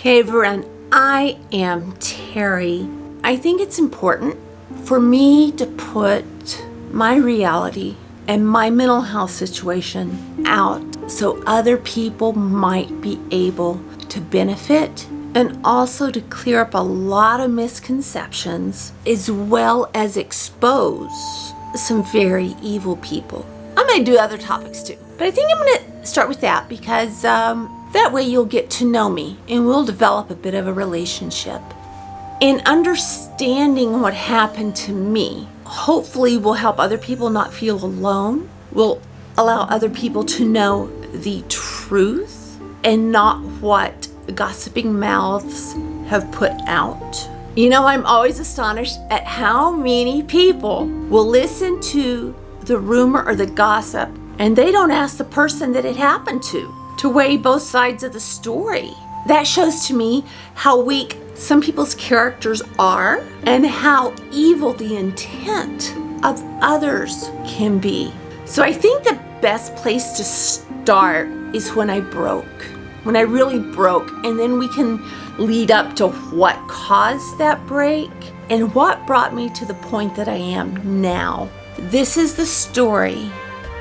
Hey everyone, I am Terry. I think it's important for me to put my reality and my mental health situation out so other people might be able to benefit and also to clear up a lot of misconceptions as well as expose some very evil people. I may do other topics too, but I think I'm going to start with that because that way you'll get to know me and we'll develop a bit of a relationship. In understanding what happened to me, hopefully will help other people not feel alone, will allow other people to know the truth and not what gossiping mouths have put out. You know, I'm always astonished at how many people will listen to the rumor or the gossip and they don't ask the person that it happened to weigh both sides of the story. That shows to me how weak some people's characters are and how evil the intent of others can be. So I think the best place to start is when I really broke, and then we can lead up to what caused that break and what brought me to the point that I am now. This is the story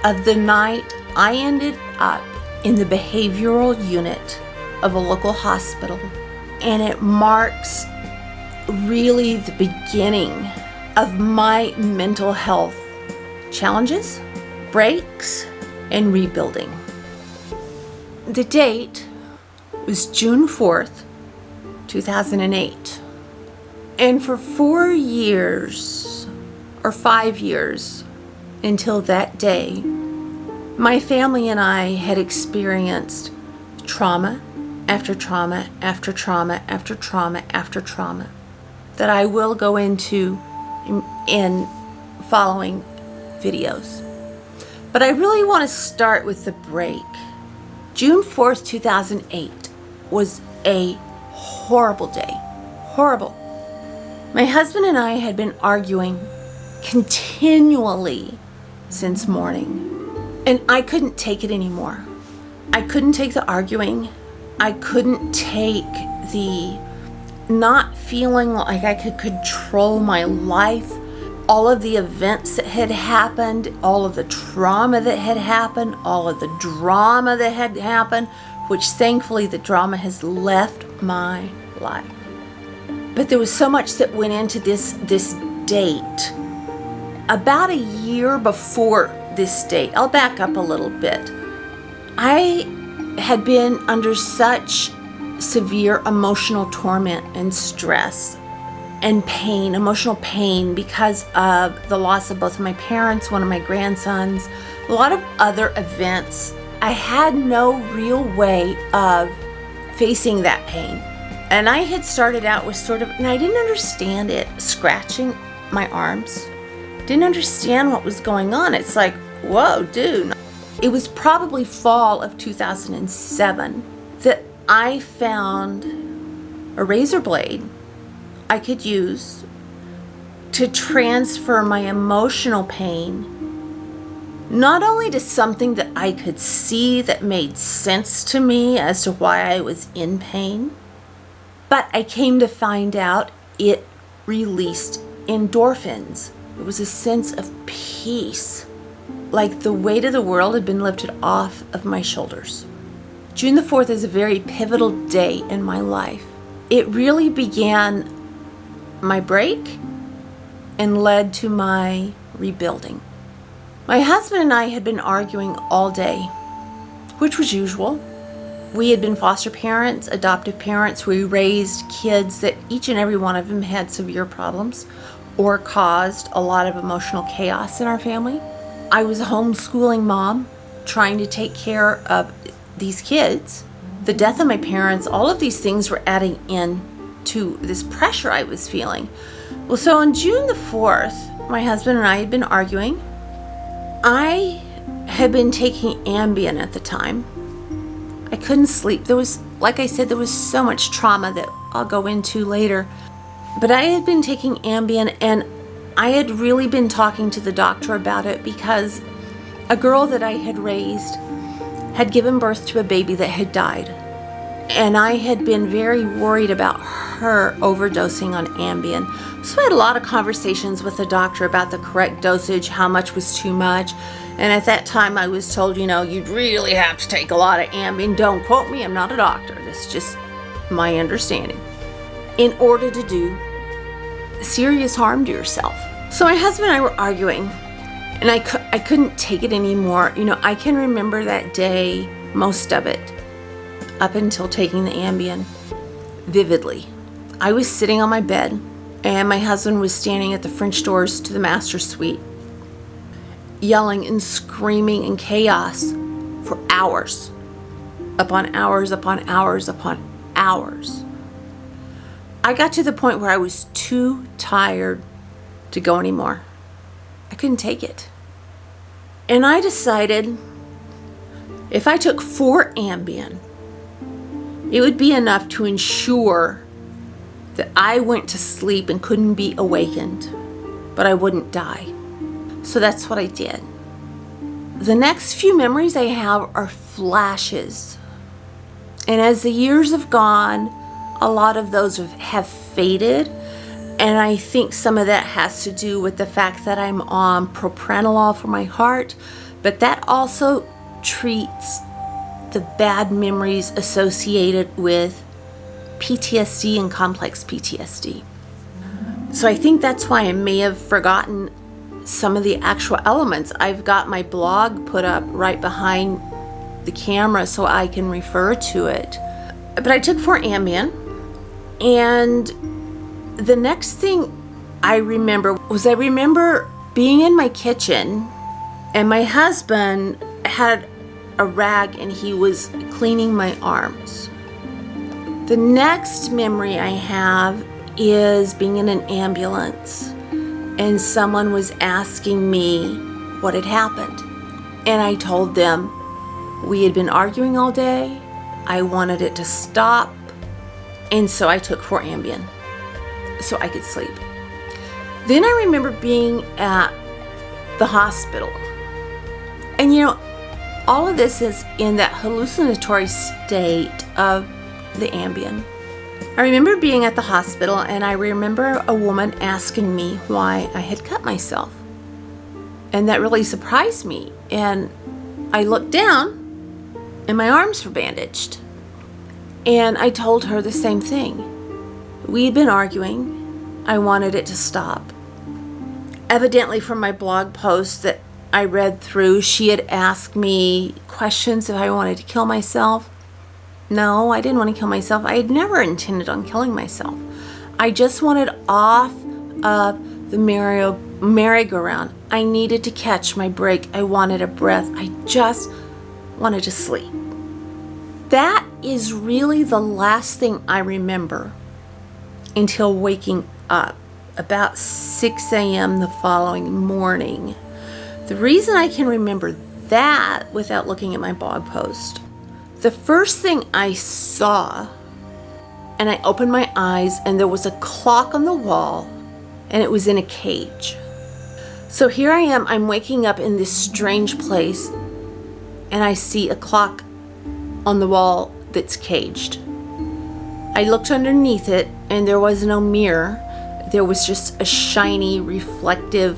of the night I ended up in the behavioral unit of a local hospital, and it marks really the beginning of my mental health challenges, breaks, and rebuilding. The date was June 4th, 2008. And for 4 years or 5 years until that day, my family and I had experienced trauma after trauma after trauma after trauma after trauma that I will go into in following videos. But I really want to start with the break. June 4th, 2008 was a horrible day. Horrible. My husband and I had been arguing continually since morning. And I couldn't take it anymore. I couldn't take the arguing. I couldn't take the not feeling like I could control my life. All of the events that had happened, all of the trauma that had happened, all of the drama that had happened, which thankfully the drama has left my life. But there was so much that went into this date. About a year before this date, I'll back up a little bit. I had been under such severe emotional torment and stress and pain, emotional pain, because of the loss of both of my parents, one of my grandsons, a lot of other events. I had no real way of facing that pain. And I had started out with and I didn't understand it, scratching my arms. Didn't understand what was going on. It's like, whoa, dude. It was probably fall of 2007 that I found a razor blade I could use to transfer my emotional pain not only to something that I could see that made sense to me as to why I was in pain, but I came to find out it released endorphins. It was a sense of peace, like the weight of the world had been lifted off of my shoulders. June the 4th is a very pivotal day in my life. It really began my break and led to my rebuilding. My husband and I had been arguing all day, which was usual. We had been foster parents, adoptive parents. We raised kids that each and every one of them had severe problems or caused a lot of emotional chaos in our family. I was a homeschooling mom trying to take care of these kids. The death of my parents, all of these things were adding in to this pressure I was feeling. Well, so on June the 4th, my husband and I had been arguing. I had been taking Ambien at the time. I couldn't sleep. Like I said, there was so much trauma that I'll go into later. But I had been taking Ambien, and I had really been talking to the doctor about it because a girl that I had raised had given birth to a baby that had died. And I had been very worried about her overdosing on Ambien. So I had a lot of conversations with the doctor about the correct dosage, how much was too much. And at that time I was told, you'd really have to take a lot of Ambien. Don't quote me, I'm not a doctor. That's just my understanding. In order to do serious harm to yourself. So my husband and I were arguing, and I couldn't take it anymore. I can remember that day, most of it, up until taking the Ambien, vividly. I was sitting on my bed, and my husband was standing at the French doors to the master suite, yelling and screaming in chaos for hours, upon hours, upon hours, upon hours. I got to the point where I was too tired to go anymore. I couldn't take it. And I decided if I took 4 Ambien, it would be enough to ensure that I went to sleep and couldn't be awakened, but I wouldn't die. So that's what I did. The next few memories I have are flashes. And as the years have gone, a lot of those have faded. And I think some of that has to do with the fact that I'm on propranolol for my heart, but that also treats the bad memories associated with PTSD and complex PTSD. So I think that's why I may have forgotten some of the actual elements. I've got my blog put up right behind the camera so I can refer to it. But I took 4 Ambien, and the next thing I remember being in my kitchen, and my husband had a rag and he was cleaning my arms. The next memory I have is being in an ambulance and someone was asking me what had happened. And I told them we had been arguing all day. I wanted it to stop. And so I took 4 Ambien so I could sleep. Then I remember being at the hospital. And all of this is in that hallucinatory state of the Ambien. I remember being at the hospital, and I remember a woman asking me why I had cut myself. And that really surprised me. And I looked down, and my arms were bandaged. And I told her the same thing. We had been arguing. I wanted it to stop. Evidently, from my blog post that I read through, she had asked me questions if I wanted to kill myself. No, I didn't want to kill myself. I had never intended on killing myself. I just wanted off of the merry-go-round. I needed to catch my break. I wanted a breath. I just wanted to sleep. That is really the last thing I remember until waking up about 6 a.m. the following morning. The reason I can remember that without looking at my blog post, the first thing I saw, and I opened my eyes, and there was a clock on the wall, and it was in a cage. So here I am, I'm waking up in this strange place, and I see a clock on the wall that's caged. I looked underneath it, and there was no mirror. There was just a shiny, reflective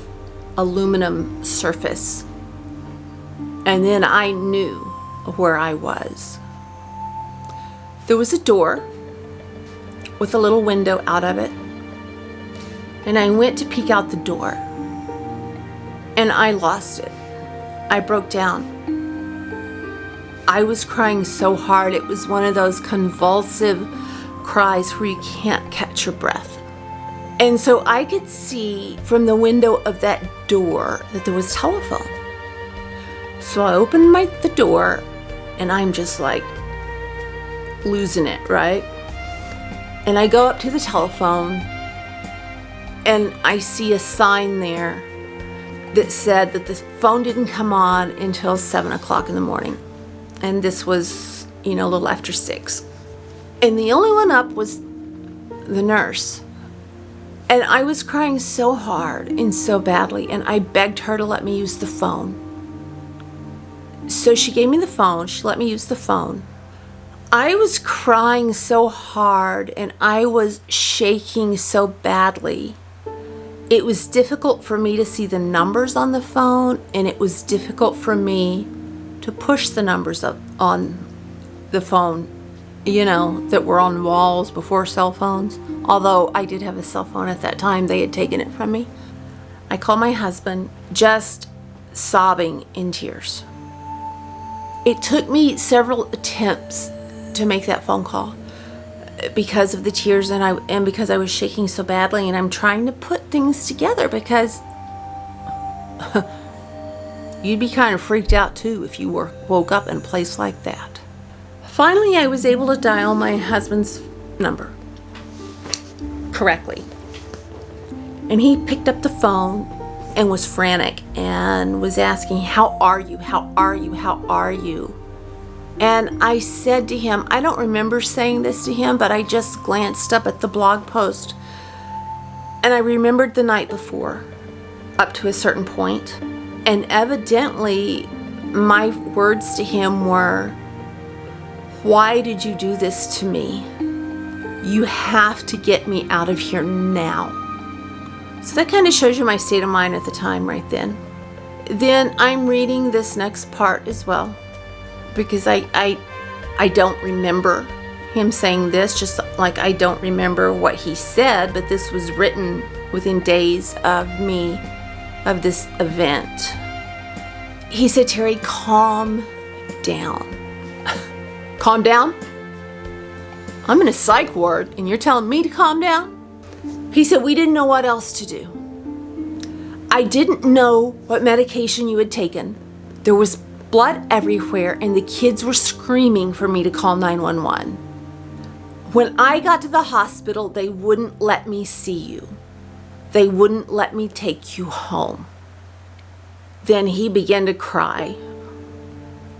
aluminum surface. And then I knew where I was. There was a door with a little window out of it, and I went to peek out the door, and I lost it. I broke down. I was crying so hard. It was one of those convulsive cries where you can't catch your breath. And so I could see from the window of that door that there was telephone. So I opened the door, and I'm just like losing it, right? And I go up to the telephone, and I see a sign there that said that the phone didn't come on until 7 o'clock in the morning. And this was, a little after 6. And the only one up was the nurse. And I was crying so hard and so badly, and I begged her to let me use the phone. So she gave me the phone. She let me use the phone. I was crying so hard and I was shaking so badly. It was difficult for me to see the numbers on the phone, and it was difficult for me to push the numbers up on the phone, that were on walls before cell phones. Although I did have a cell phone at that time, they had taken it from me. I called my husband, just sobbing in tears. It took me several attempts to make that phone call because of the tears and because I was shaking so badly, and I'm trying to put things together because you'd be kind of freaked out too if you woke up in a place like that. Finally, I was able to dial my husband's number correctly. And he picked up the phone and was frantic and was asking, "How are you? How are you? How are you?" And I said to him, I don't remember saying this to him, but I just glanced up at the blog post and I remembered the night before up to a certain point. And evidently my words to him were, "Why did you do this to me? You have to get me out of here now." So that kind of shows you my state of mind at the time right then. Then I'm reading this next part as well, because I don't remember him saying this, just like I don't remember what he said, but this was written within days of this event. He said, "Terry, calm down." Calm down? I'm in a psych ward and you're telling me to calm down? He said, "We didn't know what else to do. I didn't know what medication you had taken. There was blood everywhere and the kids were screaming for me to call 911. When I got to the hospital, they wouldn't let me see you. They wouldn't let me take you home." Then he began to cry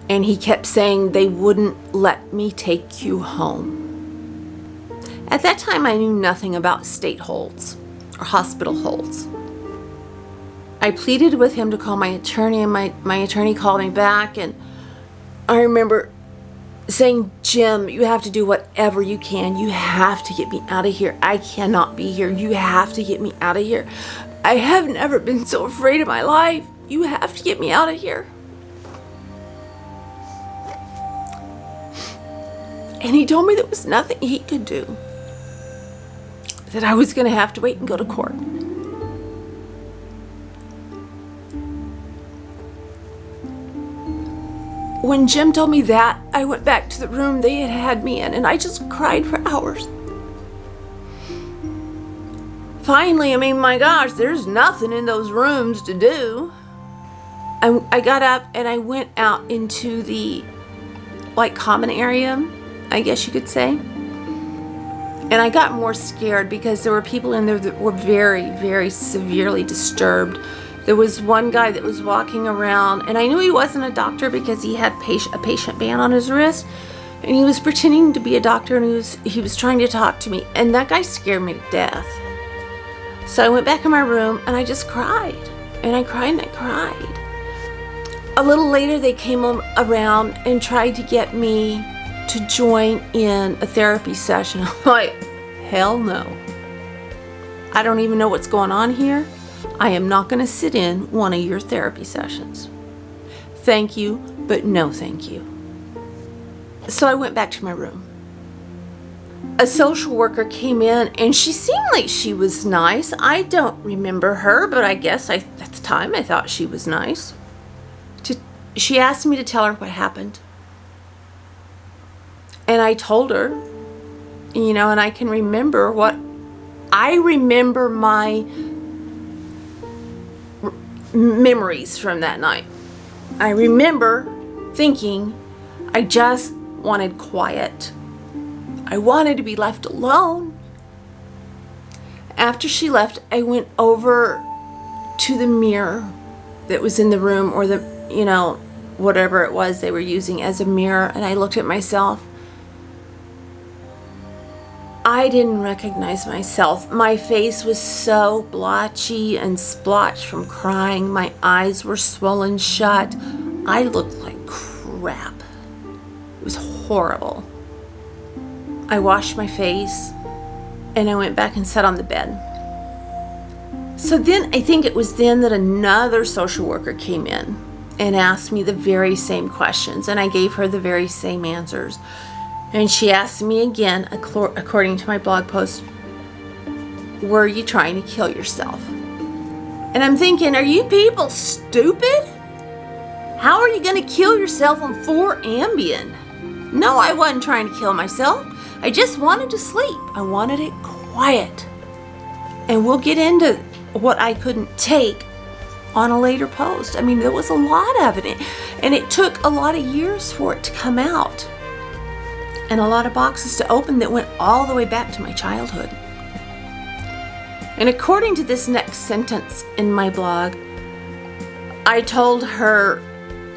and he kept saying, "They wouldn't let me take you home." At that time, I knew nothing about state holds or hospital holds. I pleaded with him to call my attorney, and my attorney called me back, and I remember saying, "Jim, you have to do whatever you can. You have to get me out of here. I cannot be here. You have to get me out of here. I have never been so afraid in my life. You have to get me out of here." And he told me there was nothing he could do, that I was going to have to wait and go to court. When Jim told me that, I went back to the room they had me in, and I just cried for hours. Finally, my gosh, there's nothing in those rooms to do. I got up and I went out into the common area, I guess you could say. And I got more scared because there were people in there that were very, very severely disturbed. There was one guy that was walking around, and I knew he wasn't a doctor because he had a patient band on his wrist, and he was pretending to be a doctor, and he was trying to talk to me, and that guy scared me to death. So I went back in my room and I just cried, and I cried and I cried. A little later, they came around and tried to get me to join in a therapy session. I'm like, hell no. I don't even know what's going on here. I am not going to sit in one of your therapy sessions. Thank you, but no thank you. So I went back to my room. A social worker came in and she seemed like she was nice. I don't remember her, but I guess at the time I thought she was nice. She asked me to tell her what happened. And I told her, and I can remember my memories from that night. I remember thinking I just wanted quiet. I wanted to be left alone. After she left, I went over to the mirror that was in the room, or whatever it was they were using as a mirror, and I looked at myself. I didn't recognize myself. My face was so blotchy and splotched from crying. My eyes were swollen shut. I looked like crap. It was horrible. I washed my face, and I went back and sat on the bed. So then, I think it was then that another social worker came in and asked me the very same questions, and I gave her the very same answers. And she asked me again, according to my blog post, were you trying to kill yourself? And I'm thinking, are you people stupid? How are you going to kill yourself on 4 Ambien? No, I wasn't trying to kill myself. I just wanted to sleep. I wanted it quiet. And we'll get into what I couldn't take on a later post. I mean, there was a lot of it. And it took a lot of years for it to come out. And a lot of boxes to open that went all the way back to my childhood. And according to this next sentence in my blog, I told her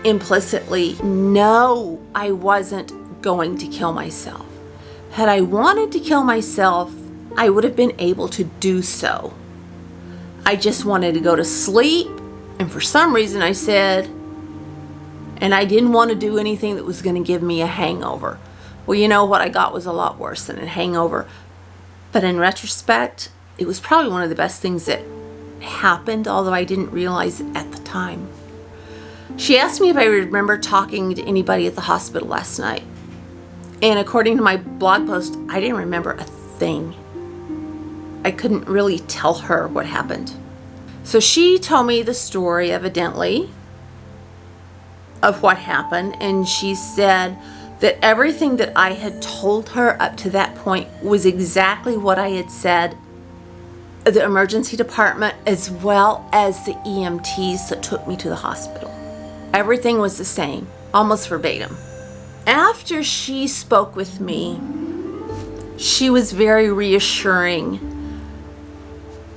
implicitly, no, I wasn't going to kill myself. Had I wanted to kill myself, I would have been able to do so. I just wanted to go to sleep, and for some reason I said, and I didn't want to do anything that was going to give me a hangover. Well, you know, what I got was a lot worse than a hangover. But in retrospect, it was probably one of the best things that happened, although I didn't realize it at the time. She asked me if I remember talking to anybody at the hospital last night. And according to my blog post, I didn't remember a thing. I couldn't really tell her what happened. So she told me the story, evidently, of what happened. And she said that everything that I had told her up to that point was exactly what I had said at the emergency department, as well as the EMTs that took me to the hospital. Everything was the same, almost verbatim. After she spoke with me, she was very reassuring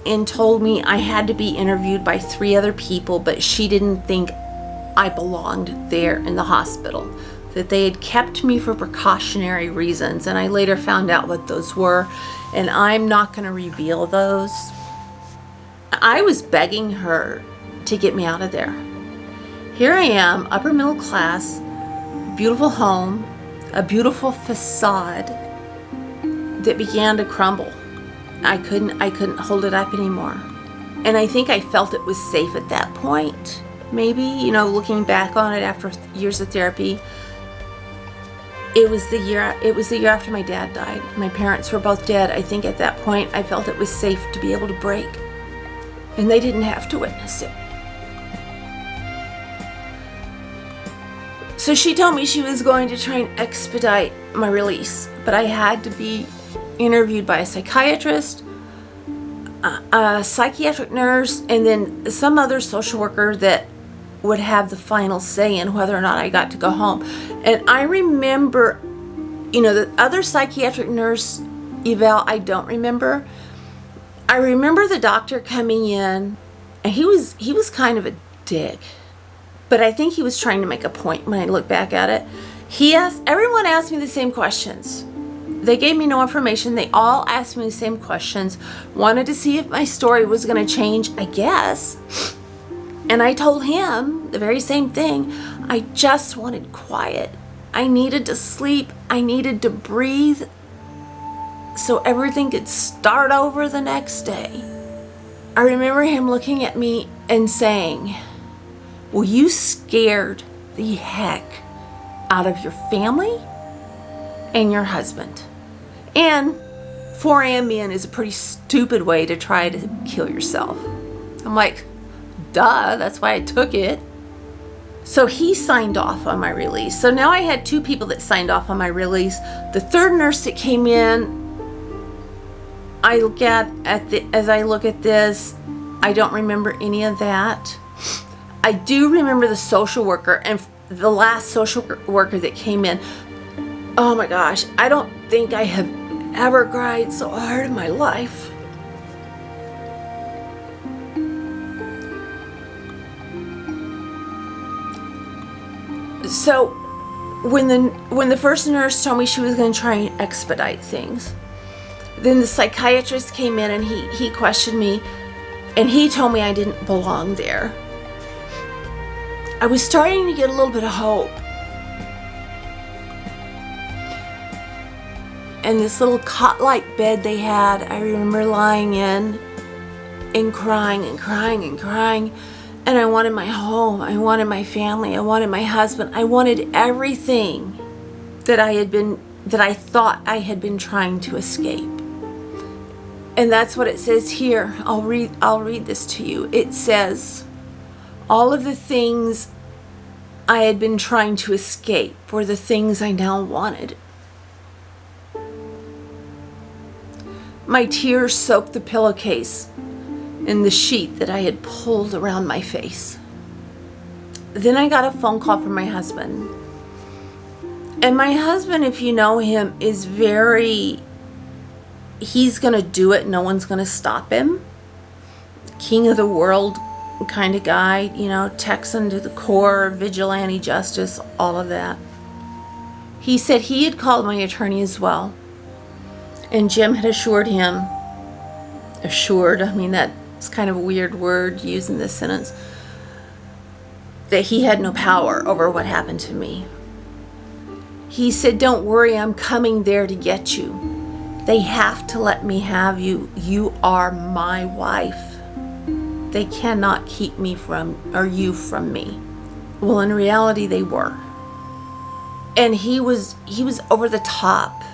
and told me I had to be interviewed by 3 other people, but she didn't think I belonged there in the hospital, that they had kept me for precautionary reasons, and I later found out what those were, and I'm not going to reveal those. I was begging her to get me out of there. Here I am, upper middle class, beautiful home, a beautiful facade that began to crumble. I couldn't hold it up anymore. And I think I felt it was safe at that point. Maybe, you know, looking back on it after years of therapy, it was the year after my dad died. My parents were both dead. I think at that point I felt it was safe to be able to break. And they didn't have to witness it. So she told me she was going to try and expedite my release, but I had to be interviewed by a psychiatrist, a psychiatric nurse, and then some other social worker that would have the final say in whether or not I got to go home. And I remember, you know, the other psychiatric nurse eval, I don't remember. I remember the doctor coming in, and he was kind of a dick. But I think he was trying to make a point when I look back at it. Everyone asked me the same questions. They gave me no information. They all asked me the same questions. Wanted to see if my story was going to change, I guess. And I told him the very same thing. I just wanted quiet. I needed to sleep. I needed to breathe so everything could start over the next day. I remember him looking at me and saying, well, you scared the heck out of your family and your husband. And 4 Ambien is a pretty stupid way to try to kill yourself. I'm like, duh, that's why I took it. So he signed off on my release. So now I had 2 people that signed off on my release. The 3rd nurse that came in, as I look at this, I don't remember any of that. I do remember the social worker, and the last social worker that came in. Oh my gosh, I don't think I have ever cried so hard in my life. So when the first nurse told me she was going to try and expedite things, then the psychiatrist came in and he questioned me, and he told me I didn't belong there. I was starting to get a little bit of hope. And this little cot-like bed they had, I remember lying in and crying and crying and crying. And I wanted my home. I wanted my family. I wanted my husband. I wanted everything that I thought I had been trying to escape. And that's what it says here. I'll read this to you. It says, all of the things I had been trying to escape were the things I now wanted. My tears soaked the pillowcase and the sheet that I had pulled around my face. Then I got a phone call from my husband. And my husband, if you know him, is he's gonna do it. No one's gonna stop him. King of the world kind of guy, Texan to the core, vigilante justice, all of that. He said he had called my attorney as well. And Jim had assured, that's kind of a weird word used in this sentence, that he had no power over what happened to me. He said, don't worry, I'm coming there to get you. They have to let me have you. You are my wife. They cannot keep you from me. Well, in reality, they were. And he was over the top.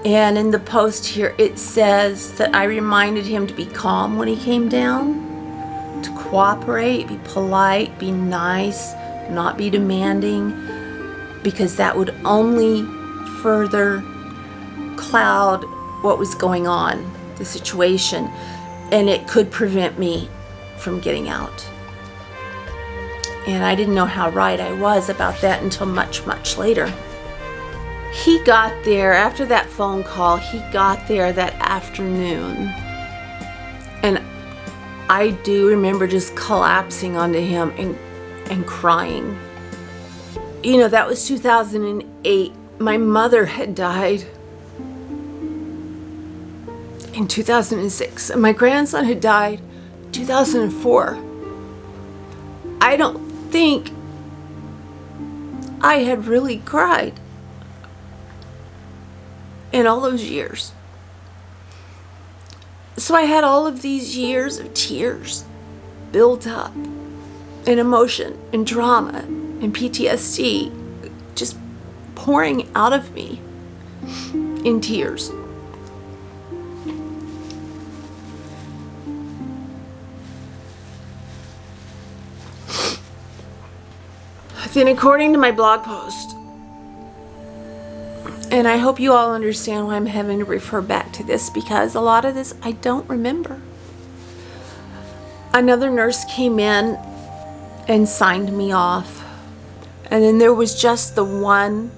And in the post here, it says that I reminded him to be calm when he came down, to cooperate, be polite, be nice, not be demanding, because that would only further cloud what was going on, the situation, and it could prevent me from getting out. And I didn't know how right I was about that until much, much later. He got there, after that phone call, he got there that afternoon. And I do remember just collapsing onto him and crying. That was 2008. My mother had died in 2006, and my grandson had died in 2004. I don't think I had really cried in all those years. So I had all of these years of tears built up, and emotion and drama and PTSD just pouring out of me in tears. Then, according to my blog post, and I hope you all understand why I'm having to refer back to this, because a lot of this I don't remember. Another nurse came in and signed me off. And then there was just the one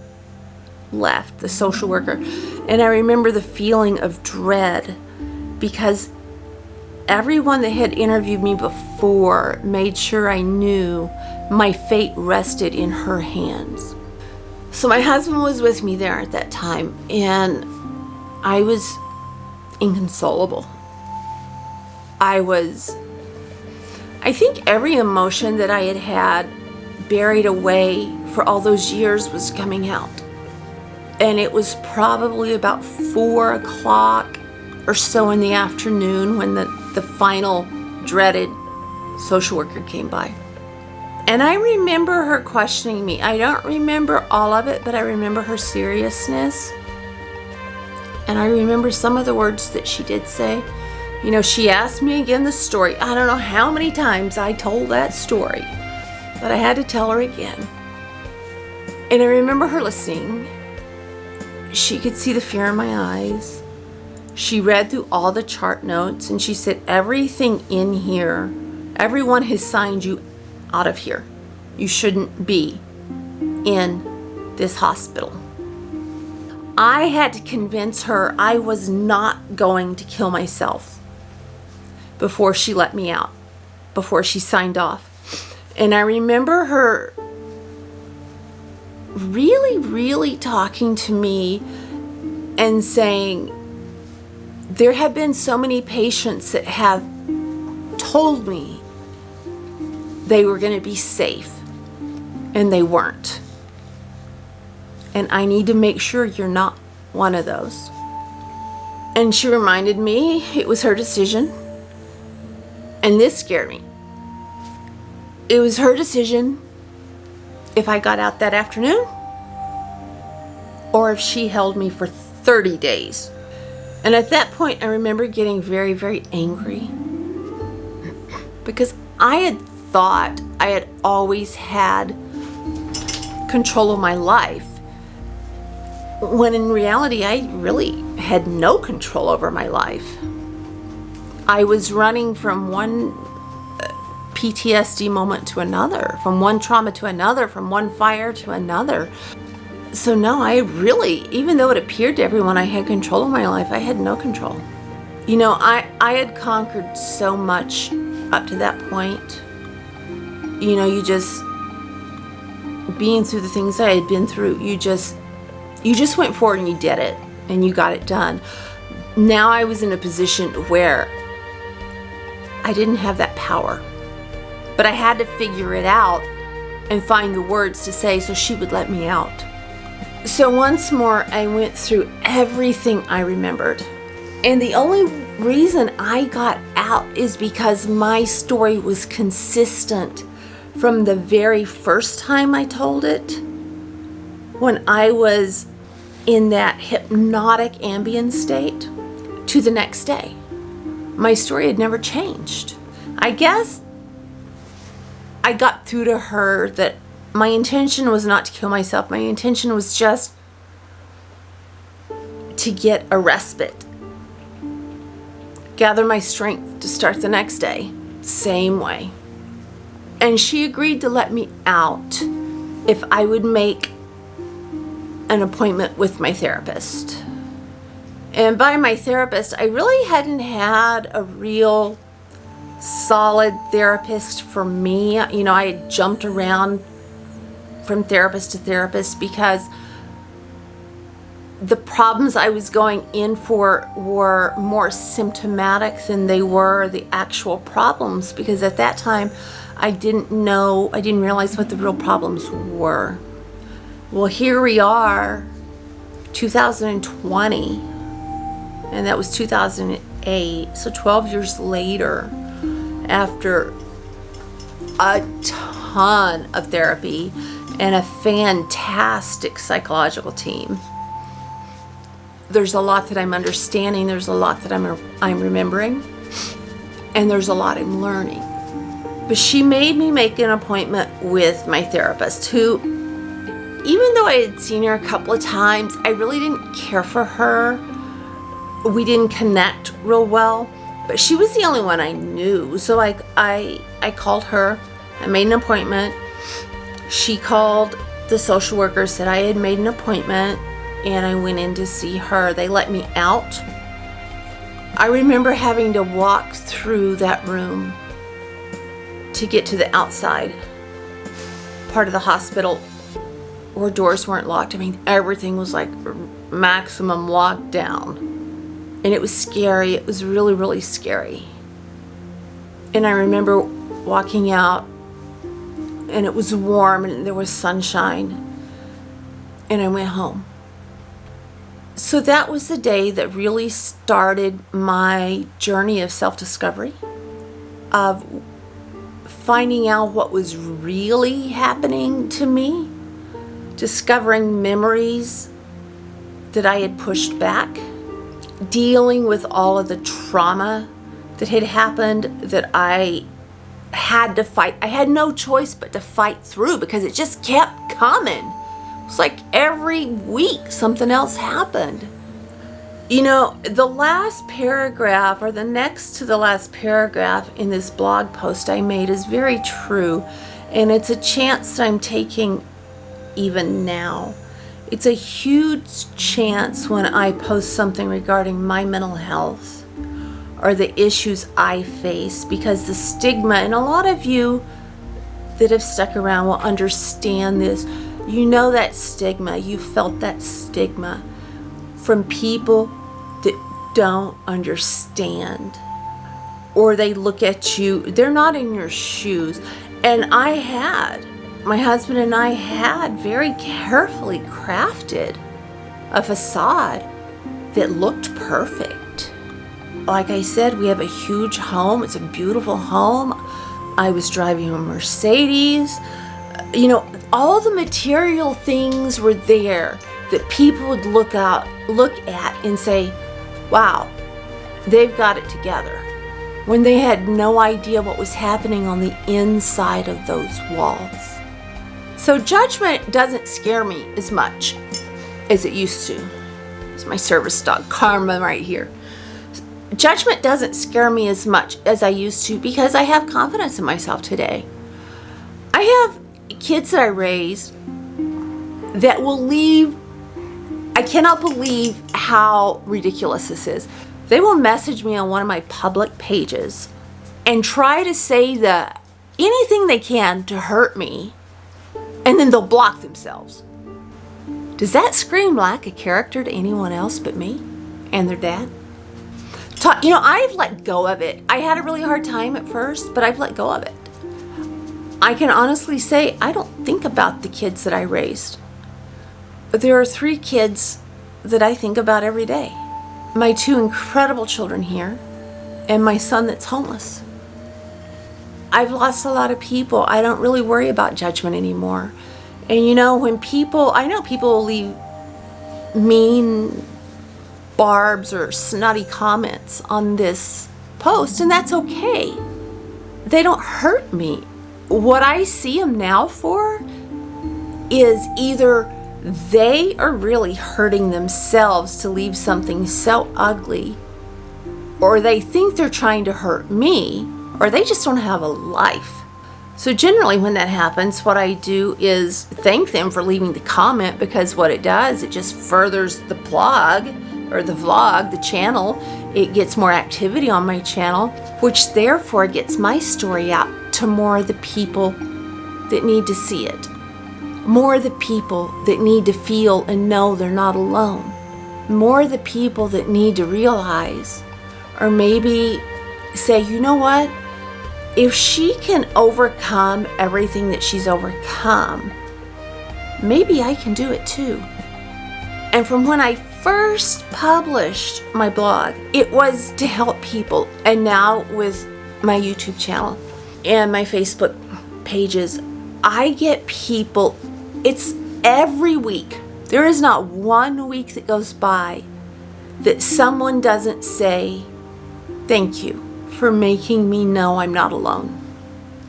left, the social worker. And I remember the feeling of dread, because everyone that had interviewed me before made sure I knew my fate rested in her hands. So my husband was with me there at that time, and I was inconsolable. I think every emotion that I had buried away for all those years was coming out. And it was probably about 4 o'clock or so in the afternoon when the final dreaded social worker came by. And I remember her questioning me. I don't remember all of it, but I remember her seriousness. And I remember some of the words that she did say. She asked me again the story. I don't know how many times I told that story, but I had to tell her again. And I remember her listening. She could see the fear in my eyes. She read through all the chart notes, and she said, everything in here, everyone has signed you out of here. You shouldn't be in this hospital. I had to convince her I was not going to kill myself before she let me out, before she signed off. And I remember her really, really talking to me and saying, there have been so many patients that have told me they were going to be safe, and they weren't. And I need to make sure you're not. one of those. And she reminded me it was her decision. And this scared me. It was her decision if I got out that afternoon or if she held me for 30 days. And at that point, I remember getting very, very angry because I had thought I had always had control of my life, when in reality, I really had no control over my life. I was running from one PTSD moment to another, from one trauma to another, from one fire to another. So no, I really, even though it appeared to everyone I had control of my life, I had no control. You know, I had conquered so much up to that point. You know, you just, being through the things I had been through, you just went forward and you did it and you got it done. Now I was in a position where I didn't have that power, but I had to figure it out and find the words to say so she would let me out. So once more, I went through everything I remembered. And the only reason I got out is because my story was consistent from the very first time I told it, when I was in that hypnotic ambient state, to the next day. My story had never changed. I guess I got through to her that my intention was not to kill myself. My intention was just to get a respite, gather my strength to start the next day, same way. And she agreed to let me out if I would make an appointment with my therapist. And by my therapist, I really hadn't had a real solid therapist for me. You know, I had jumped around from therapist to therapist because the problems I was going in for were more symptomatic than they were the actual problems, because at that time I didn't realize what the real problems were. Well, here we are, 2020, and that was 2008, so 12 years later, after a ton of therapy and a fantastic psychological team. There's a lot that I'm understanding, there's a lot that I'm remembering, and there's a lot I'm learning. But she made me make an appointment with my therapist, who, even though I had seen her a couple of times, I really didn't care for her. We didn't connect real well, but she was the only one I knew. So I called her, I made an appointment. She called the social worker, said I had made an appointment, and I went in to see her. They let me out. I remember having to walk through that room to get to the outside part of the hospital where doors weren't locked. I mean, everything was like maximum lockdown. And it was scary. It was really, really scary. And I remember walking out, and it was warm and there was sunshine, and I went home. So that was the day that really started my journey of self-discovery, of finding out what was really happening to me, discovering memories that I had pushed back, dealing with all of the trauma that had happened that I had to fight. I had no choice but to fight through because it just kept coming. It was like every week something else happened. You know, the last paragraph, or the next to the last paragraph in this blog post I made, is very true. And it's a chance that I'm taking even now. It's a huge chance when I post something regarding my mental health or the issues I face, because the stigma, and a lot of you that have stuck around will understand this. You know that stigma, you felt that stigma from people that don't understand, or they look at you, they're not in your shoes. And my husband and I had very carefully crafted a facade that looked perfect. Like I said, we have a huge home. It's a beautiful home. I was driving a Mercedes. All the material things were there that people would look at and say, wow, they've got it together, when they had no idea what was happening on the inside of those walls. So judgment doesn't scare me as much as it used to. It's my service dog, Karma, right here. Judgment doesn't scare me as much as I used to because I have confidence in myself today. I have kids that I raised that will leave. I cannot believe how ridiculous this is. They will message me on one of my public pages and try to say anything they can to hurt me, and then they'll block themselves. Does that scream lack of character to anyone else but me and their dad? I've let go of it. I had a really hard time at first, but I've let go of it. I can honestly say I don't think about the kids that I raised. There are 3 kids that I think about every day. My 2 incredible children here, and my son that's homeless. I've lost a lot of people. I don't really worry about judgment anymore. And when I know people will leave mean barbs or snotty comments on this post, and that's okay. They don't hurt me. What I see them now for is either they are really hurting themselves to leave something so ugly, or they think they're trying to hurt me, or they just don't have a life. So generally when that happens, what I do is thank them for leaving the comment, because what it does, it just furthers the blog or the vlog, the channel. It gets more activity on my channel, which therefore gets my story out to more of the people that need to see it. More of the people that need to feel and know they're not alone. More of the people that need to realize, or maybe say, you know what? If she can overcome everything that she's overcome, maybe I can do it too. And from when I first published my blog, it was to help people. And now with my YouTube channel and my Facebook pages, I get people, it's every week. There is not one week that goes by that someone doesn't say, thank you for making me know I'm not alone.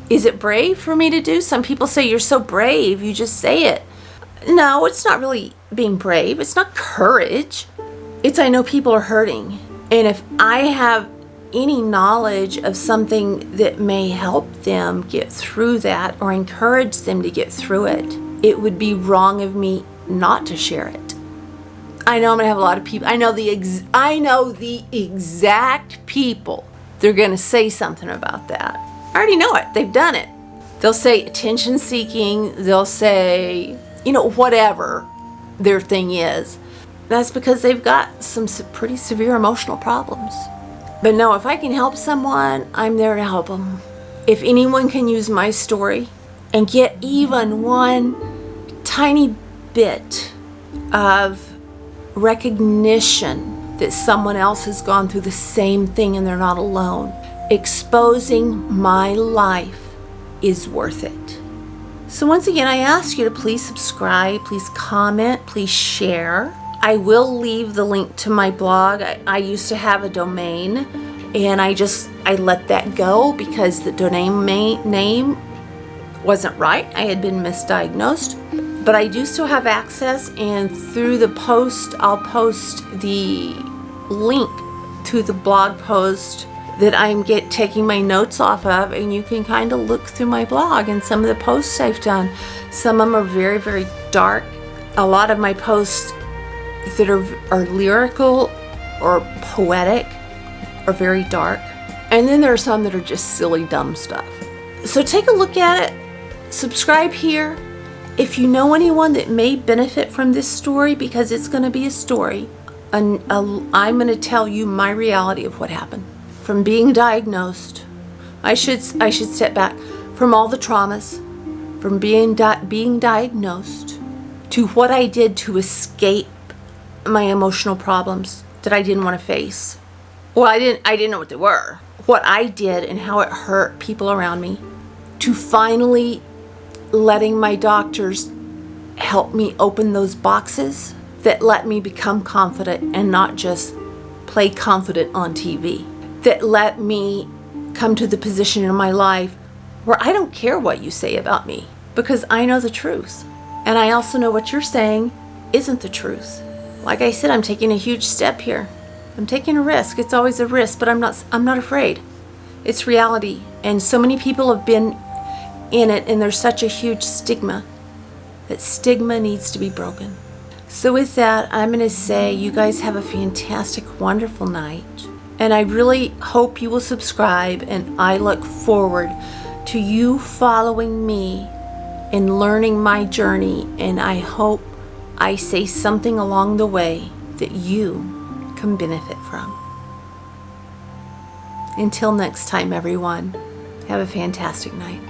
Is it brave for me to do? Some people say, you're so brave, you just say it. No, it's not really being brave. It's not courage. It's I know people are hurting. And if I have any knowledge of something that may help them get through that or encourage them to get through it, it would be wrong of me not to share it. I know I'm gonna have a lot of people. I know the exact people they're gonna say something about that. I already know it. They've done it. They'll say attention seeking. They'll say, whatever their thing is. That's because they've got some pretty severe emotional problems. But no, if I can help someone, I'm there to help them. If anyone can use my story and get even one tiny bit of recognition that someone else has gone through the same thing and they're not alone, exposing my life is worth it. So once again, I ask you to please subscribe, please comment, please share. I will leave the link to my blog. I used to have a domain, and I let that go because the domain name wasn't right. I had been misdiagnosed. But I do still have access, and through the post, I'll post the link to the blog post that I'm taking my notes off of, and you can kind of look through my blog and some of the posts I've done. Some of them are very, very dark. A lot of my posts that are lyrical or poetic are very dark. And then there are some that are just silly, dumb stuff. So take a look at it. Subscribe here. If you know anyone that may benefit from this story, because it's going to be a story, and I'm going to tell you my reality of what happened. From being diagnosed, I should step back, from all the traumas, from being diagnosed, to what I did to escape my emotional problems that I didn't want to face. Well, I didn't know what they were. What I did and how it hurt people around me, to finally letting my doctors help me open those boxes that let me become confident and not just play confident on TV. That let me come to the position in my life where I don't care what you say about me, because I know the truth. And I also know what you're saying isn't the truth. Like I said, I'm taking a huge step here. I'm taking a risk. It's always a risk, but I'm not afraid. It's reality. And so many people have been in it, and there's such a huge stigma. That stigma needs to be broken. So with that, I'm going to say you guys have a fantastic, wonderful night. And I really hope you will subscribe, and I look forward to you following me in learning my journey. And I hope I say something along the way that you can benefit from. Until next time, everyone, have a fantastic night.